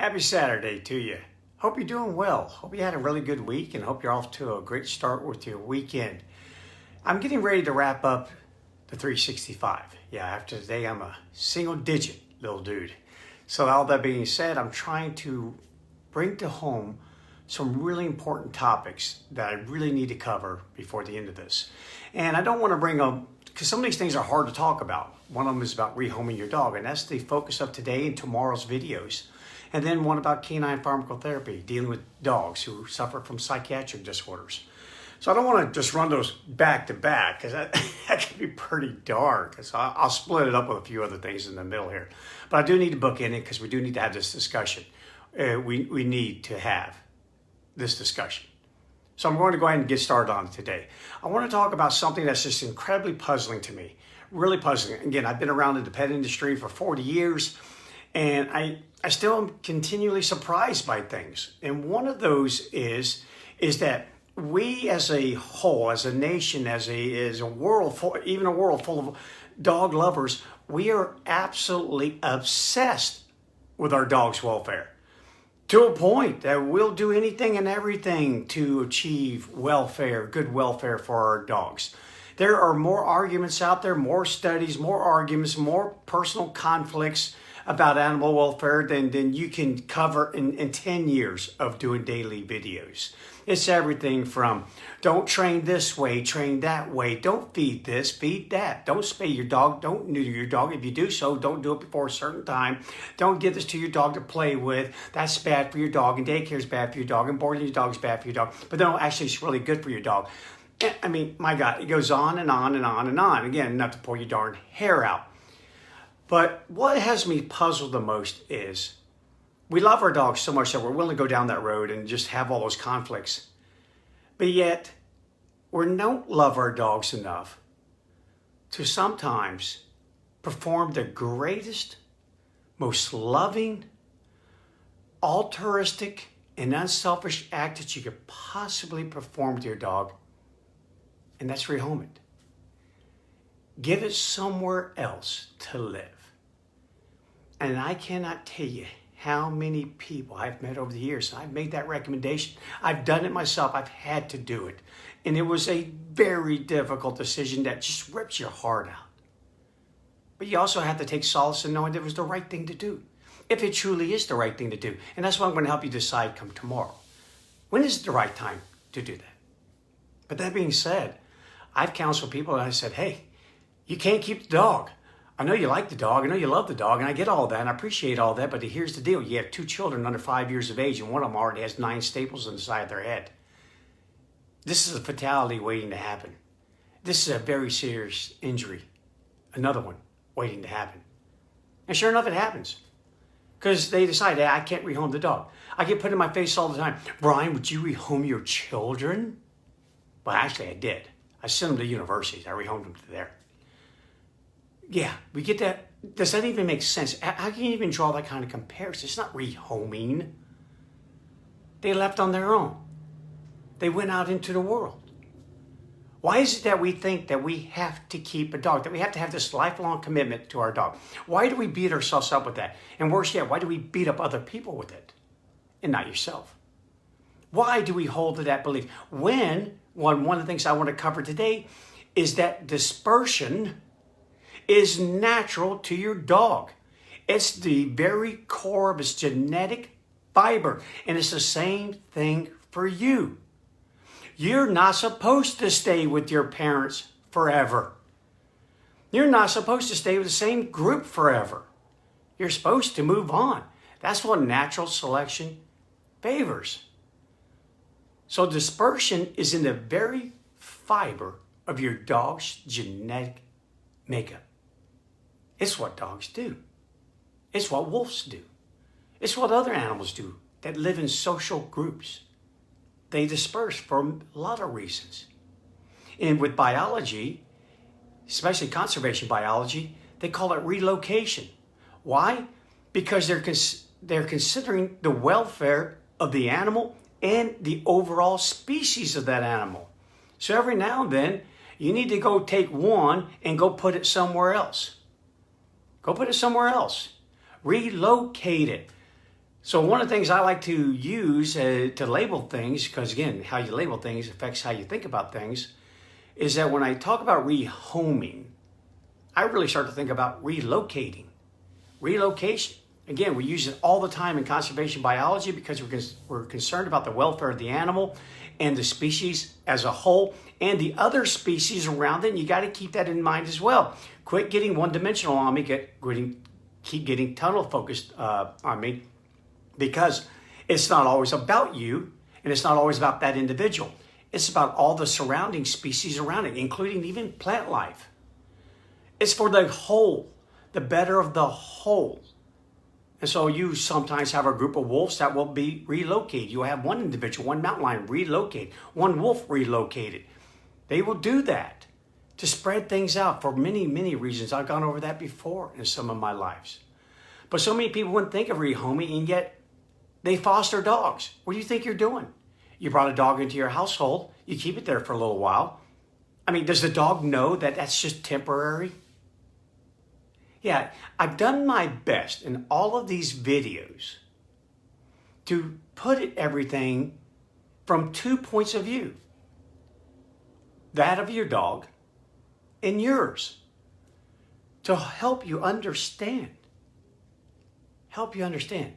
Happy Saturday to you. Hope you're doing well. Hope you had a really good week and hope you're off to a great start with your weekend. I'm getting ready to wrap up the 365. Yeah, after today, I'm a single digit little dude. So all that being said, I'm trying to bring to home some really important topics that I really need to cover before the end of this. And I don't want to bring up, because some of these things are hard to talk about. One of them is about rehoming your dog, and that's the focus of today and tomorrow's videos. And then one about canine pharmacotherapy, dealing with dogs who suffer from psychiatric disorders. So I don't want to just run those back to back, because that can be pretty dark. So I'll split it up with a few other things in the middle here. But I do need to book in it because we do need to have this discussion. We need to have this discussion. So I'm going to go ahead and get started on it today. I want to talk about something that's just incredibly puzzling to me. Really puzzling. Again, I've been around in the pet industry for 40 years, and I still am continually surprised by things. And one of those is that we as a whole, as a nation, as a world, even a world full of dog lovers, we are absolutely obsessed with our dog's welfare. To a point that we'll do anything and everything to achieve welfare, good welfare for our dogs. There are more arguments out there, more studies, more arguments, more personal conflicts about animal welfare than you can cover in 10 years of doing daily videos. It's everything from don't train this way, train that way, don't feed this, feed that, don't spay your dog, don't neuter your dog. If you do so, don't do it before a certain time. Don't give this to your dog to play with. That's bad for your dog, and daycare is bad for your dog, and boarding your dog is bad for your dog. But no, actually it's really good for your dog. I mean, my God, it goes on and on and on and on. Again, not to pull your darn hair out. But what has me puzzled the most is we love our dogs so much that we're willing to go down that road and just have all those conflicts. But yet, we don't love our dogs enough to sometimes perform the greatest, most loving, altruistic, and unselfish act that you could possibly perform with your dog, and that's rehome it. Give it somewhere else to live. And I cannot tell you how many people I've met over the years. I've made that recommendation. I've done it myself. I've had to do it. And it was a very difficult decision that just rips your heart out. But you also have to take solace in knowing that it was the right thing to do. If it truly is the right thing to do. And that's what I'm going to help you decide come tomorrow. When is the right time to do that? But that being said, I've counseled people and I said, hey, you can't keep the dog. I know you like the dog, I know you love the dog, and I get all that, and I appreciate all that, but here's the deal. You have 2 children under 5 years of age, and one of them already has 9 staples on the side of their head. This is a fatality waiting to happen. This is a very serious injury. Another one waiting to happen. And sure enough, it happens. Because they decide, hey, I can't rehome the dog. I get put in my face all the time. Bryan, would you rehome your children? Well, actually, I did. I sent them to universities. I rehomed them to there. Yeah, we get that. Does that even make sense? How can you even draw that kind of comparison? It's not rehoming. They left on their own. They went out into the world. Why is it that we think that we have to keep a dog, that we have to have this lifelong commitment to our dog? Why do we beat ourselves up with that? And worse yet, why do we beat up other people with it and not yourself? Why do we hold to that belief? When, one of the things I want to cover today is that dispersion is natural to your dog. It's the very core of its genetic fiber, and it's the same thing for you. You're not supposed to stay with your parents forever. You're not supposed to stay with the same group forever. You're supposed to move on. That's what natural selection favors. So dispersion is in the very fiber of your dog's genetic makeup. It's what dogs do. It's what wolves do. It's what other animals do that live in social groups. They disperse for a lot of reasons. And with biology, especially conservation biology, they call it relocation. Why? Because they're considering the welfare of the animal and the overall species of that animal. So every now and then, you need to go take one and go put it somewhere else. Go put it somewhere else. Relocate it. So one of the things I like to use to label things, because again, how you label things affects how you think about things, is that when I talk about rehoming, I really start to think about relocating, relocation. Again, we use it all the time in conservation biology because we're concerned about the welfare of the animal and the species as a whole and the other species around it. And you got to keep that in mind as well. Quit getting one-dimensional on me, keep getting tunnel focused on me, because it's not always about you and it's not always about that individual. It's about all the surrounding species around it, including even plant life. It's for the whole, the better of the whole. And so you sometimes have a group of wolves that will be relocated. You have one individual, one mountain lion relocated, one wolf relocated. They will do that to spread things out for many, many reasons. I've gone over that before in some of my lives. But so many people wouldn't think of rehoming, and yet they foster dogs. What do you think you're doing? You brought a dog into your household. You keep it there for a little while. I mean, does the dog know that that's just temporary? Yeah, I've done my best in all of these videos to put everything from 2 points of view. That of your dog and yours, to help you understand. Help you understand.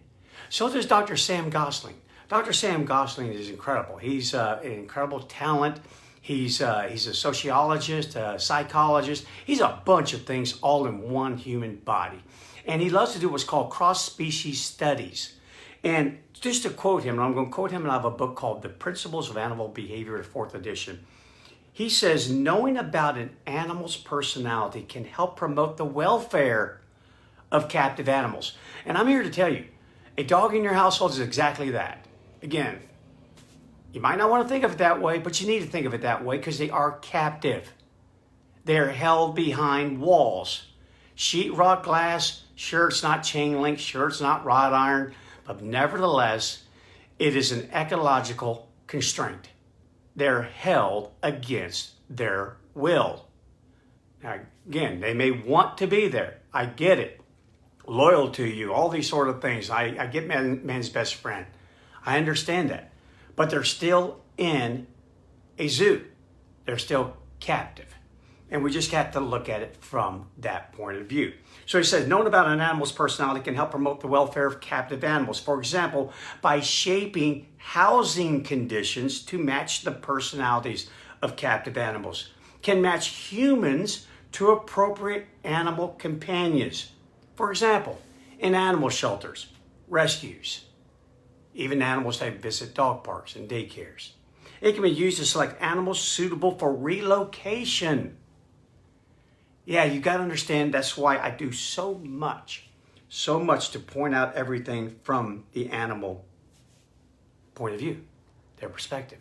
So does Dr. Sam Gosling. Dr. Sam Gosling is incredible. He's an incredible talent. He's a sociologist, a psychologist. He's a bunch of things all in one human body. And he loves to do what's called cross-species studies. And just to quote him, and I'm going to quote him, and I have a book called The Principles of Animal Behavior, the 4th edition. He says, knowing about an animal's personality can help promote the welfare of captive animals. And I'm here to tell you, a dog in your household is exactly that. Again, you might not want to think of it that way, but you need to think of it that way because they are captive. They're held behind walls. Sheetrock glass, sure, it's not chain link, sure, it's not wrought iron, but nevertheless, it is an ecological constraint. They're held against their will. Now, again, they may want to be there. I get it. Loyal to you, all these sort of things. I get man's best friend. I understand that. But they're still in a zoo. They're still captive. And we just have to look at it from that point of view. So he says, knowing about an animal's personality can help promote the welfare of captive animals. For example, by shaping housing conditions to match the personalities of captive animals. Can match humans to appropriate animal companions. For example, in animal shelters, rescues, even animals that visit dog parks and daycares. It can be used to select animals suitable for relocation. Yeah, you got to understand that's why I do so much to point out everything from the animal point of view, their perspective.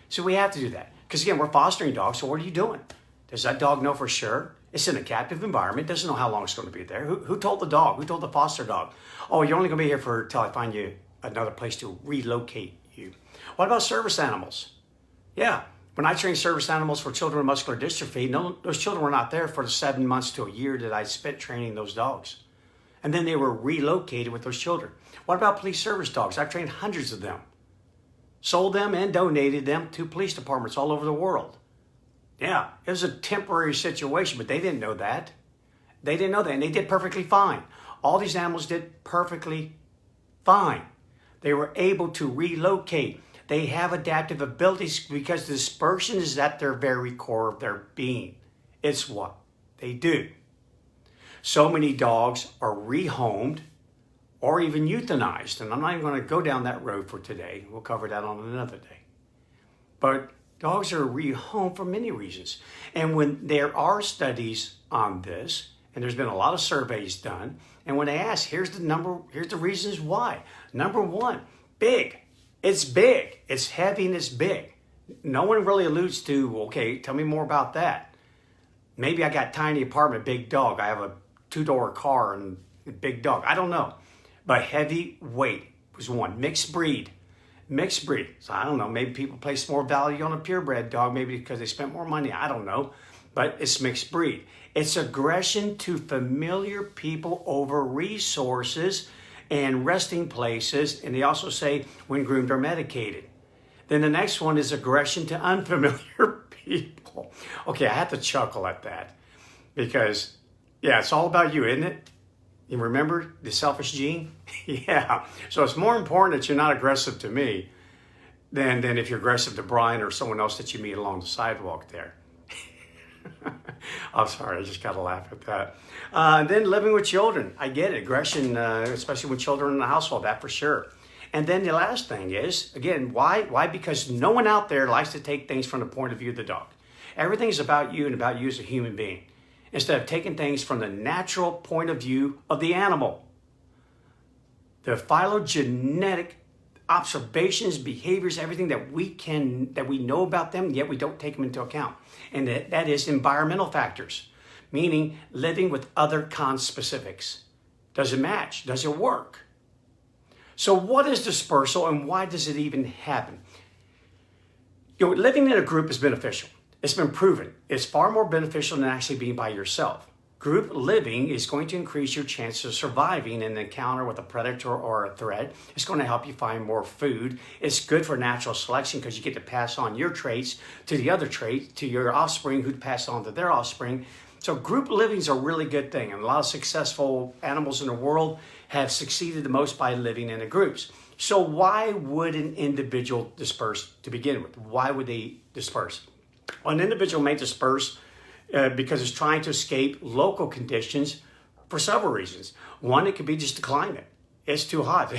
So we have to do that. Because again, we're fostering dogs, so what are you doing? Does that dog know for sure? It's in a captive environment, doesn't know how long it's going to be there. Who told the dog? Who told the foster dog? Oh, you're only going to be here until I find you another place to relocate you. What about service animals? Yeah, when I trained service animals for children with muscular dystrophy, those children were not there for the 7 months to a year that I spent training those dogs. And then they were relocated with those children. What about police service dogs? I've trained hundreds of them. Sold them and donated them to police departments all over the world. Yeah, it was a temporary situation, but they didn't know that. They didn't know that, and they did perfectly fine. All these animals did perfectly fine. They were able to relocate. They have adaptive abilities because dispersion is at their very core of their being. It's what they do. So many dogs are rehomed or even euthanized, and I'm not even going to go down that road for today. We'll cover that on another day. But dogs are rehomed for many reasons. And when there are studies on this, and there's been a lot of surveys done, and when they ask, here's the reasons why. Number one, big. It's big. It's heavy and it's big. No one really alludes to, okay, tell me more about that. Maybe I got tiny apartment, big dog. I have a 2-door car and a big dog. I don't know. But heavy weight was one. Mixed breed. So I don't know. Maybe people place more value on a purebred dog, maybe because they spent more money. I don't know. But it's mixed breed. It's aggression to familiar people over resources. and resting places. And they also say when groomed or medicated. Then the next one is aggression to unfamiliar people. Okay, I have to chuckle at that because, yeah, it's all about you, isn't it? You remember the selfish gene? Yeah. So it's more important that you're not aggressive to me than if you're aggressive to Bryan or someone else that you meet along the sidewalk there. I'm sorry, I just got to laugh at that. And then living with children. I get it. Aggression, especially with children in the household, that for sure. And then the last thing is, again, why? Why? Because no one out there likes to take things from the point of view of the dog. Everything's about you and about you as a human being, instead of taking things from the natural point of view of the animal. The phylogenetic observations, behaviors, everything that we know about them, yet we don't take them into account. And that is environmental factors, meaning living with other conspecifics. Does it match? Does it work? So what is dispersal and why does it even happen? Living in a group is beneficial. It's been proven. It's far more beneficial than actually being by yourself. Group living is going to increase your chances of surviving an encounter with a predator or a threat. It's going to help you find more food. It's good for natural selection because you get to pass on your traits to the other trait, to your offspring who pass on to their offspring. So group living is a really good thing. And a lot of successful animals in the world have succeeded the most by living in the groups. So why would an individual disperse to begin with? Why would they disperse? Well, an individual may disperse because it's trying to escape local conditions for several reasons. One, it could be just the climate. It's too hot.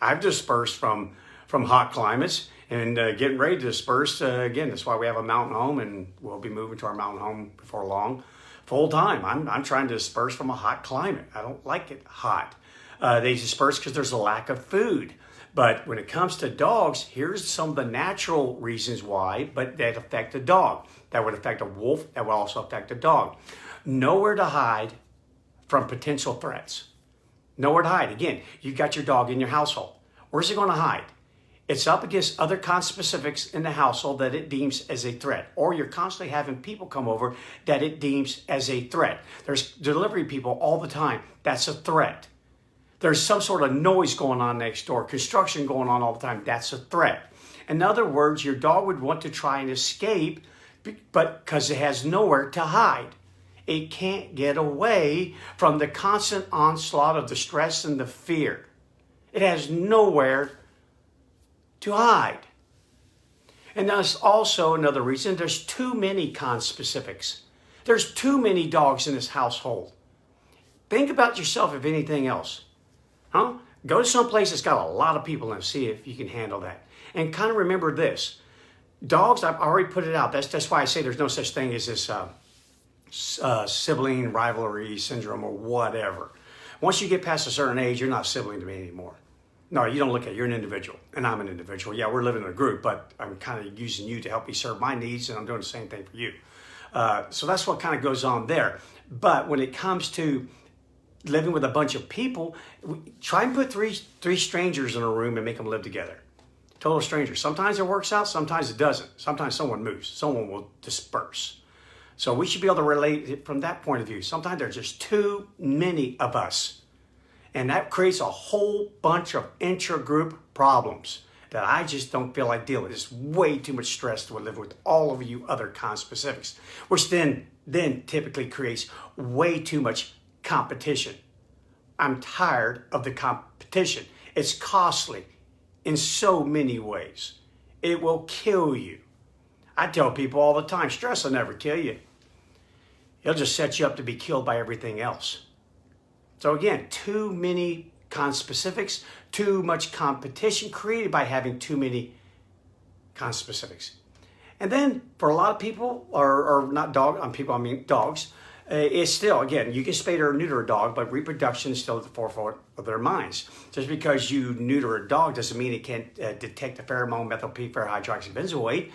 I've dispersed from hot climates and getting ready to disperse. Again, that's why we have a mountain home and we'll be moving to our mountain home before long. Full time. I'm trying to disperse from a hot climate. I don't like it hot. They disperse because there's a lack of food. But when it comes to dogs, here's some of the natural reasons why, but that affect the dog. That would affect a wolf. That would also affect a dog. Nowhere to hide from potential threats. Nowhere to hide. Again, you've got your dog in your household. Where's it going to hide? It's up against other conspecifics in the household that it deems as a threat. Or you're constantly having people come over that it deems as a threat. There's delivery people all the time. That's a threat. There's some sort of noise going on next door, construction going on all the time. That's a threat. In other words, your dog would want to try and escape, but because it has nowhere to hide. It can't get away from the constant onslaught of the stress and the fear. It has nowhere to hide. And that's also another reason there's too many conspecifics. There's too many dogs in this household. Think about yourself, if anything else. Go to some place that's got a lot of people and see if you can handle that. And kind of remember this. Dogs, I've already put it out. That's why I say there's no such thing as this sibling rivalry syndrome or whatever. Once you get past a certain age, you're not sibling to me anymore. No, you don't look at it. You're an individual, and I'm an individual. Yeah, we're living in a group, but I'm kind of using you to help me serve my needs, and I'm doing the same thing for you. So that's what kind of goes on there. But when it comes to living with a bunch of people, try and put three strangers in a room and make them live together. Total strangers. Sometimes it works out, sometimes it doesn't. Sometimes someone moves, someone will disperse. So we should be able to relate it from that point of view. Sometimes there's just too many of us. And that creates a whole bunch of intra-group problems that I just don't feel like dealing with. It's way too much stress to live with all of you other conspecifics, which then typically creates way too much competition. I'm tired of the competition. It's costly in so many ways. It will kill you. I tell people all the time, stress will never kill you. It'll just set you up to be killed by everything else. So again, too many conspecifics, too much competition created by having too many conspecifics. And then for a lot of people, or not people, I mean dogs, it's still, again, you can spay or neuter a dog, but reproduction is still at the forefront of their minds. Just because you neuter a dog doesn't mean it can't detect the pheromone methylphenhydroxybenzoate,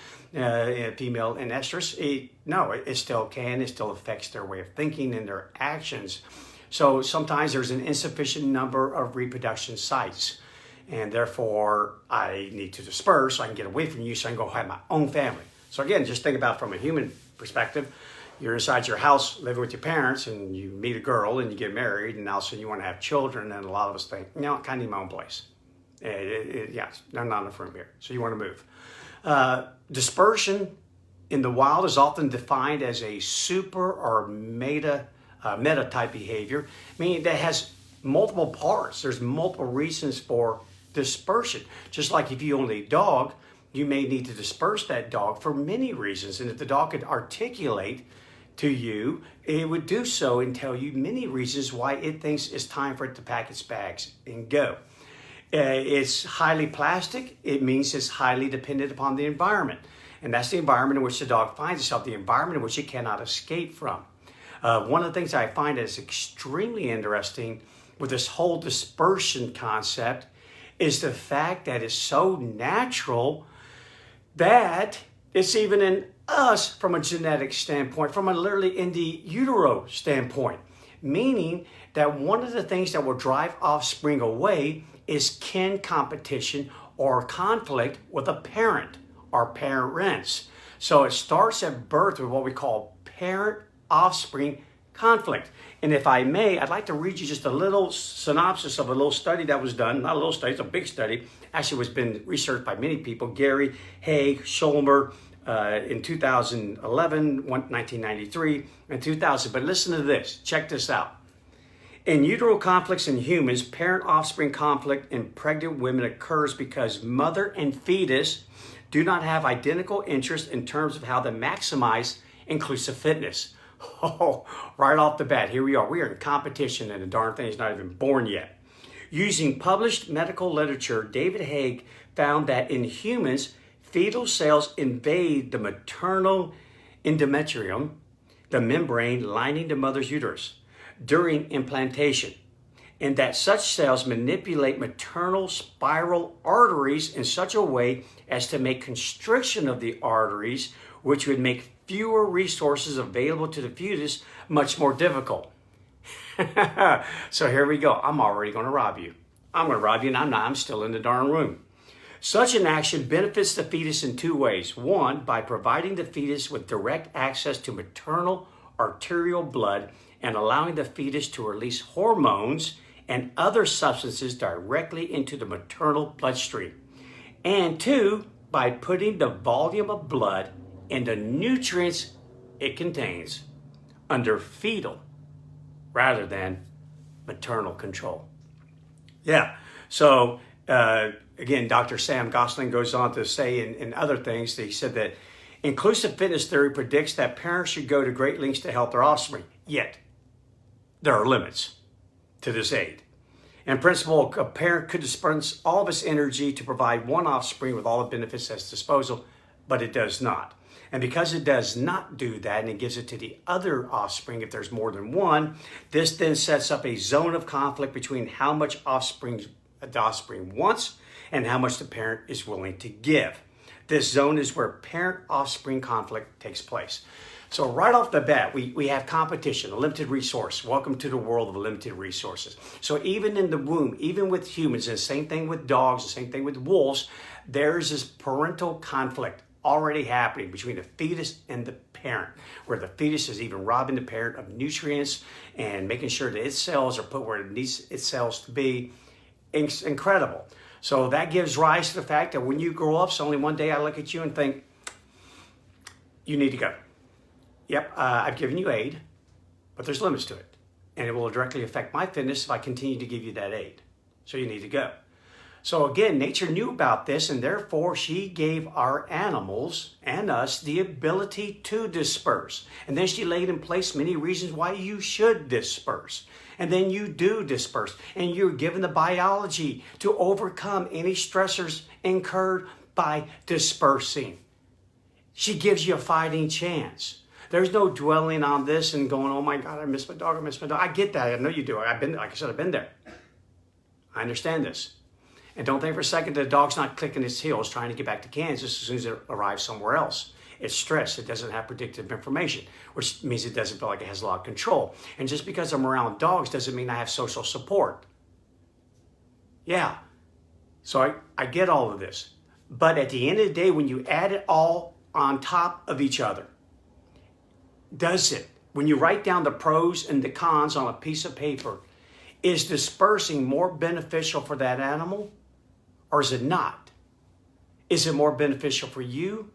female in estrus. No, it still can. It still affects their way of thinking and their actions. So sometimes there's an insufficient number of reproduction sites. And therefore, I need to disperse so I can get away from you so I can go have my own family. So again, just think about it from a human perspective. you're inside your house living with your parents and you meet a girl and you get married and all of a sudden you want to have children, and a lot of us think, I kind of need my own place. Yeah, not enough room here. So you want to move. Dispersion in the wild is often defined as a super or meta type behavior, meaning that has multiple parts. There's multiple reasons for dispersion. Just like if you own a dog, you may need to disperse that dog for many reasons. And if the dog could articulate to you, it would do so and tell you many reasons why it thinks it's time for it to pack its bags and go. It's highly plastic. It means it's highly dependent upon the environment. And that's the environment in which the dog finds itself, the environment in which it cannot escape from. One of the things I find is extremely interesting with this whole dispersion concept is the fact that it's so natural that it's even in us from a genetic standpoint, from a literally in the utero standpoint, meaning that one of the things that will drive offspring away is kin competition or conflict with a parent or parents. So it starts at birth with what we call parent-offspring conflict. And if I may, I'd like to read you just a little synopsis of a little study that was done. Not a little study, it's a big study. Actually, was been researched by many people. Gary, Haig, Scholmer, in 2011, 1993, and 2000. But listen to this. Check this out. In utero conflicts in humans, parent-offspring conflict in pregnant women occurs because mother and fetus do not have identical interests in terms of how to maximize inclusive fitness. Oh, right off the bat, here we are. We are in competition and the darn thing is not even born yet. Using published medical literature, David Haig found that in humans, fetal cells invade the maternal endometrium, the membrane lining the mother's uterus, during implantation, and that such cells manipulate maternal spiral arteries in such a way as to make constriction of the arteries, which would make fewer resources available to the fetus much more difficult. So here we go. I'm already going to rob you. I'm going to rob you, and I'm still in the darn room. Such an action benefits the fetus in two ways. One, by providing the fetus with direct access to maternal arterial blood and allowing the fetus to release hormones and other substances directly into the maternal bloodstream. And two, by putting the volume of blood and the nutrients it contains under fetal rather than maternal control. Yeah, so again, Dr. Sam Gosling goes on to say in other things, he said that inclusive fitness theory predicts that parents should go to great lengths to help their offspring, yet there are limits to this aid. In principle, a parent could dispense all of its energy to provide one offspring with all the benefits at its disposal, but it does not. And because it does not do that and it gives it to the other offspring if there's more than one, this then sets up a zone of conflict between how much offspring the offspring wants and how much the parent is willing to give. This zone is where parent-offspring conflict takes place. So right off the bat, we have competition, a limited resource. Welcome to the world of limited resources. So even in the womb, even with humans, and the same thing with dogs, the same thing with wolves, there's this parental conflict already happening between the fetus and the parent, where the fetus is even robbing the parent of nutrients and making sure that its cells are put where it needs its cells to be. It's incredible. So that gives rise to the fact that when you grow up, so only one day I look at you and think, you need to go. Yep, I've given you aid, but there's limits to it. And it will directly affect my fitness if I continue to give you that aid. So you need to go. So again, nature knew about this, and therefore she gave our animals and us the ability to disperse. And then she laid in place many reasons why you should disperse. And then you do disperse. And you're given the biology to overcome any stressors incurred by dispersing. She gives you a fighting chance. There's no dwelling on this and going, oh my God, I miss my dog, I miss my dog. I get that. I know you do. Like I said, I've been there. I understand this. And don't think for a second that the dog's not clicking its heels trying to get back to Kansas as soon as it arrives somewhere else. It's stressed. It doesn't have predictive information, which means it doesn't feel like it has a lot of control. And just because I'm around dogs doesn't mean I have social support. Yeah. So I get all of this. But at the end of the day, when you add it all on top of each other, Does it, when you write down the pros and the cons on a piece of paper, is dispersing more beneficial for that animal or is it not? Is it more beneficial for you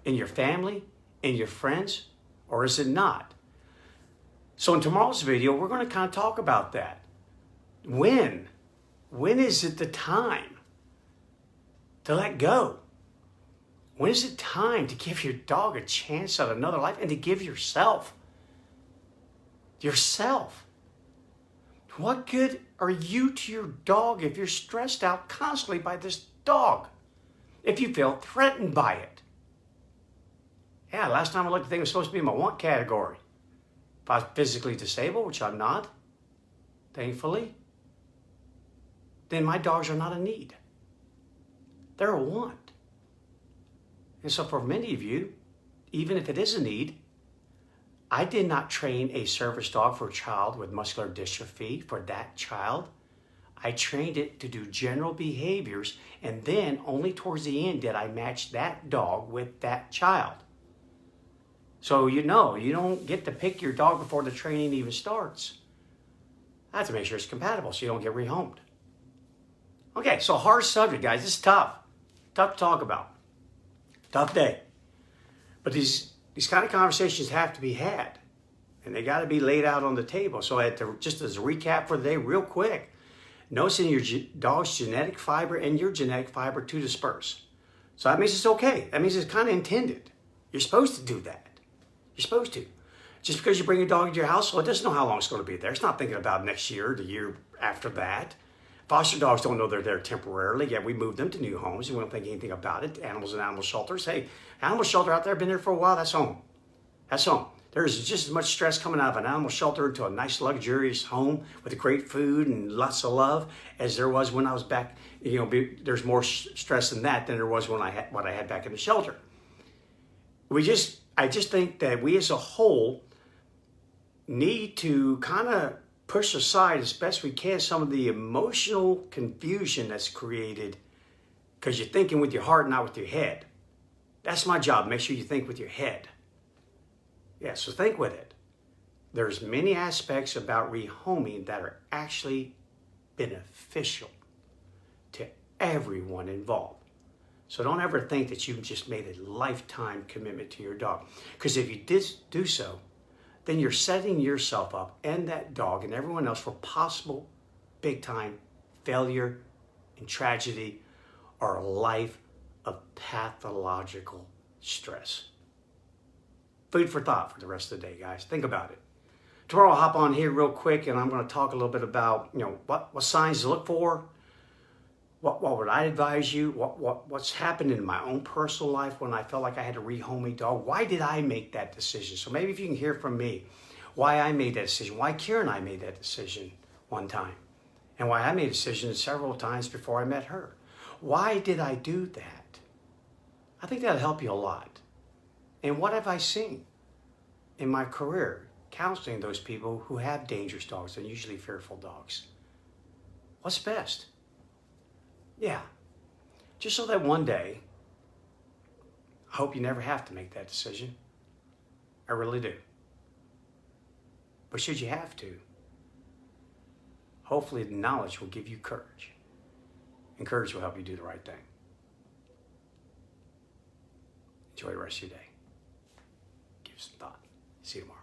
and your family and your friends or is it not? So in tomorrow's video, we're going to kind of talk about that. When is it the time to let go? When is it time to give your dog a chance at another life and to give yourself? What good are you to your dog if you're stressed out constantly by this dog? If you feel threatened by it? Yeah, last time I looked, the thing was supposed to be in my want category. If I was physically disabled, which I'm not, thankfully, then my dogs are not a need. They're a want. And so for many of you, even if it is a need, I did not train a service dog for a child with muscular dystrophy for that child. I trained it to do general behaviors, and then only towards the end did I match that dog with that child. So you don't get to pick your dog before the training even starts. I have to make sure it's compatible so you don't get rehomed. Okay, so hard subject, guys. This is tough. Tough to talk about. Tough day. But these kind of conversations have to be had. And they got to be laid out on the table. So just as a recap for the day, real quick, noticing your dog's genetic fiber and your genetic fiber to disperse. So that means it's okay. That means it's kind of intended. You're supposed to do that. You're supposed to. Just because you bring your dog into your house, well, it doesn't know how long it's going to be there. It's not thinking about next year, the year after that. Foster dogs don't know they're there temporarily. Yeah, we moved them to new homes and we don't think anything about it. Animals in animal shelters. Hey, animal shelter out there, been there for a while, that's home. That's home. There's just as much stress coming out of an animal shelter to a nice, luxurious home with great food and lots of love as there was when I was back. There's more stress in that than there was when what I had back in the shelter. I just think that we as a whole need to kind of push aside as best we can some of the emotional confusion that's created because you're thinking with your heart, not with your head. That's my job. Make sure you think with your head. Yeah, so think with it. There's many aspects about rehoming that are actually beneficial to everyone involved. So don't ever think that you've just made a lifetime commitment to your dog. Because if you did do so, then you're setting yourself up and that dog and everyone else for possible big time failure and tragedy or a life of pathological stress. Food for thought for the rest of the day, guys. Think about it. Tomorrow I'll hop on here real quick and I'm going to talk a little bit about what signs to look for. What would I advise you? What's happened in my own personal life when I felt like I had to rehome a dog? Why did I make that decision? So maybe if you can hear from me why I made that decision, why Kira and I made that decision one time, and why I made a decision several times before I met her. Why did I do that? I think that'll help you a lot. And what have I seen in my career counseling those people who have dangerous dogs and usually fearful dogs? What's best? Yeah, just so that one day, I hope you never have to make that decision. I really do. But should you have to, hopefully the knowledge will give you courage. And courage will help you do the right thing. Enjoy the rest of your day. Give it some thought. See you tomorrow.